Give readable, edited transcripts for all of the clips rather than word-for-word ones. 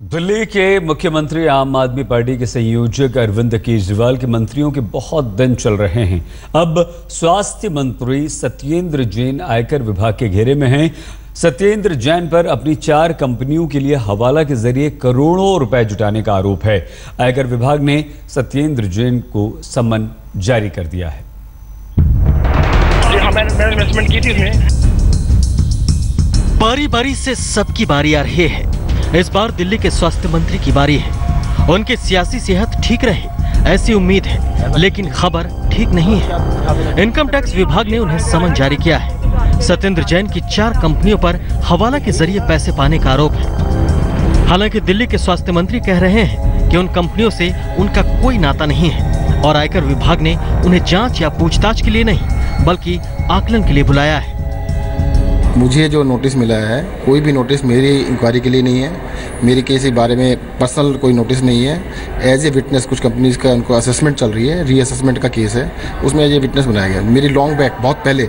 दिल्ली के मुख्यमंत्री आम आदमी पार्टी के संयोजक अरविंद केजरीवाल के मंत्रियों के बहुत दिन चल रहे हैं। अब स्वास्थ्य मंत्री सत्येंद्र जैन आयकर विभाग के घेरे में हैं। सत्येंद्र जैन पर अपनी 4 कंपनियों के लिए हवाला के जरिए करोड़ों रुपए जुटाने का आरोप है। आयकर विभाग ने सत्येंद्र जैन को सम्मन जारी कर दिया है। मैंने इन्वेस्टमेंट की थी इसमें। बारी बारी से सबकी बारी आ रही है। इस बार दिल्ली के स्वास्थ्य मंत्री की बारी है। उनकी सियासी सेहत ठीक रहे ऐसी उम्मीद है, लेकिन खबर ठीक नहीं है। इनकम टैक्स विभाग ने उन्हें समन जारी किया है। सत्येंद्र जैन की 4 कंपनियों पर हवाला के जरिए पैसे पाने का आरोप है। हालांकि दिल्ली के स्वास्थ्य मंत्री कह रहे हैं कि उन कंपनियों से उनका कोई नाता नहीं है और आयकर विभाग ने उन्हें जांच या पूछताछ के लिए नहीं बल्कि आकलन के लिए बुलाया है। मुझे जो नोटिस मिला है, कोई भी नोटिस मेरी इंक्वायरी के लिए नहीं है। मेरी केस के बारे में पर्सनल कोई नोटिस नहीं है। एज ए विटनेस कुछ कंपनीज का उनको असेसमेंट चल रही है, रीअसेसमेंट का केस है, उसमें एज ए विटनेस बनाया गया। मेरी लॉन्ग बैक बहुत पहले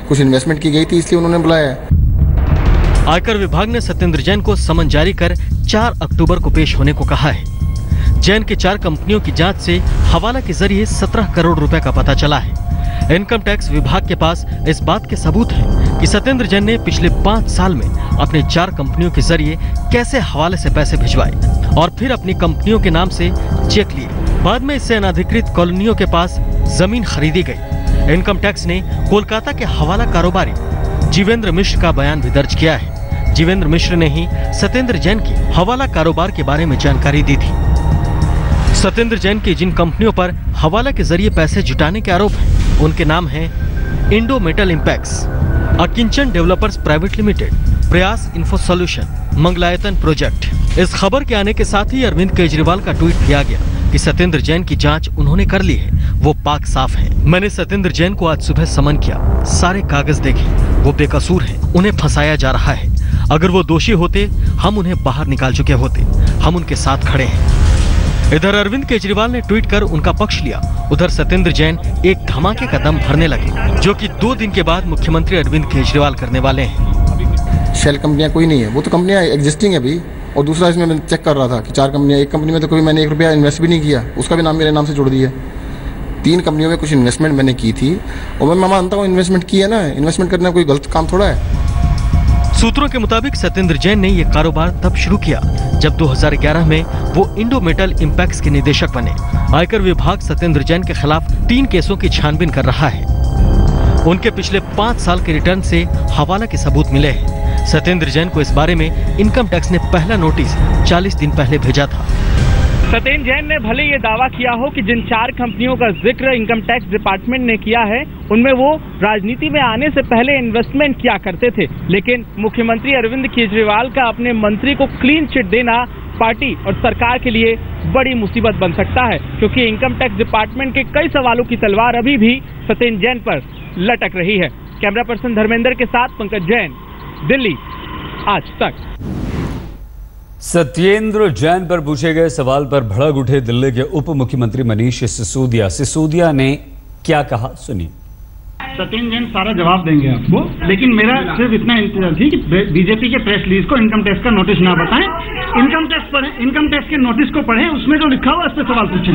कुछ इन्वेस्टमेंट की गई थी, इसलिए उन्होंने बुलाया है। आयकर विभाग ने सत्येंद्र जैन को समन जारी कर 4 अक्टूबर को पेश होने को कहा है। जैन की 4 कंपनियों की जांच से हवाला के जरिए 17 करोड़ रुपए का पता चला है। इनकम टैक्स विभाग के पास इस बात के सबूत है कि सत्येंद्र जैन ने पिछले 5 साल में अपने 4 कंपनियों के जरिए कैसे हवाले से पैसे भिजवाए और फिर अपनी कंपनियों के नाम से चेक लिए। बाद में इससे अनाधिकृत कॉलोनियों के पास जमीन खरीदी गई। इनकम टैक्स ने कोलकाता के हवाला कारोबारी जीवेंद्र मिश्र का बयान भी दर्ज किया है। जीवेंद्र मिश्र ने ही सत्येंद्र जैन की हवाला कारोबार के बारे में जानकारी दी थी। सत्येंद्र जैन की जिन कंपनियों पर हवाला के जरिए पैसे जुटाने के आरोप हैं, उनके नाम हैं Indo Metal Impex, Akinchan developers private limited, Prayas info solution, Mangalayatan project. इस खबर के आने के साथ ही अरविंद केजरीवाल का ट्वीट किया गया कि सत्येंद्र जैन की जांच उन्होंने कर ली है, वो पाक साफ है। मैंने सत्येंद्र जैन को आज सुबह समन किया, सारे कागज देखे, वो बेकसूर हैं, उन्हें फंसाया जा रहा है। अगर वो दोषी होते हम उन्हें बाहर निकाल चुके होते। हम उनके साथ खड़े हैं। इधर अरविंद केजरीवाल ने ट्वीट कर उनका पक्ष लिया। उधर सत्येंद्र जैन एक धमाके का दम भरने लगे, जो कि 2 दिन के बाद मुख्यमंत्री अरविंद केजरीवाल करने वाले हैं। शेल कंपनियां कोई नहीं है, वो तो कंपनियां एग्जिस्टिंग है अभी। और दूसरा इसमें मैं चेक कर रहा था कि 4 कंपनियां, एक कंपनी में तो कभी मैंने 1 रुपया इन्वेस्ट भी नहीं किया, उसका भी नाम मेरे नाम से जोड़ दिया। 3 कंपनियों में कुछ इन्वेस्टमेंट मैंने की थी और मैं मानता हूँ इन्वेस्टमेंट की है ना। इन्वेस्टमेंट करना कोई गलत काम थोड़ा है। सूत्रों के मुताबिक सत्येंद्र जैन ने यह कारोबार तब शुरू किया जब 2011 में वो इंडो मेटल इंपैक्स के निदेशक बने। आयकर विभाग सत्येंद्र जैन के खिलाफ 3 केसों की छानबीन कर रहा है। उनके पिछले 5 साल के रिटर्न से हवाला के सबूत मिले हैं। सत्येंद्र जैन को इस बारे में इनकम टैक्स ने पहला नोटिस 40 दिन पहले भेजा था। सत्येंद्र जैन ने भले ये दावा किया हो कि जिन 4 कंपनियों का जिक्र इनकम टैक्स डिपार्टमेंट ने किया है, उनमें वो राजनीति में आने से पहले इन्वेस्टमेंट किया करते थे, लेकिन मुख्यमंत्री अरविंद केजरीवाल का अपने मंत्री को क्लीन चिट देना पार्टी और सरकार के लिए बड़ी मुसीबत बन सकता है, क्योंकि इनकम टैक्स डिपार्टमेंट के कई सवालों की तलवार अभी भी सत्येंद्र जैन पर लटक रही है। कैमरा पर्सन धर्मेंद्र के साथ पंकज जैन, दिल्ली आज तक। सत्येंद्र जैन पर पूछे गए सवाल पर भड़क उठे दिल्ली के उप मुख्यमंत्री मनीष सिसोदिया। सिसोदिया ने क्या कहा, सुनिए। सत्येंद्र जैन सारा जवाब देंगे आपको, लेकिन मेरा सिर्फ इतना इंतजार थी कि बीजेपी के प्रेस रिलीज को इनकम टैक्स का नोटिस ना बताएं। इनकम टैक्स पढ़ें, इनकम टैक्स के नोटिस को पढ़ें, उसमें जो लिखा हुआ है उस पर सवाल पूछें।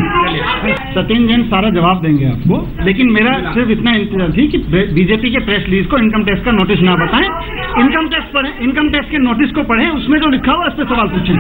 सत्येंद्र जैन सारा जवाब देंगे आपको, लेकिन मेरा सिर्फ इतना इंतजार थी कि बीजेपी के प्रेस रिलीज को इनकम टैक्स का नोटिस ना बताएं। इनकम टैक्स पढ़ें, इनकम टैक्स के नोटिस को पढ़ें, उसमें जो लिखा हुआ है उस पर सवाल पूछें।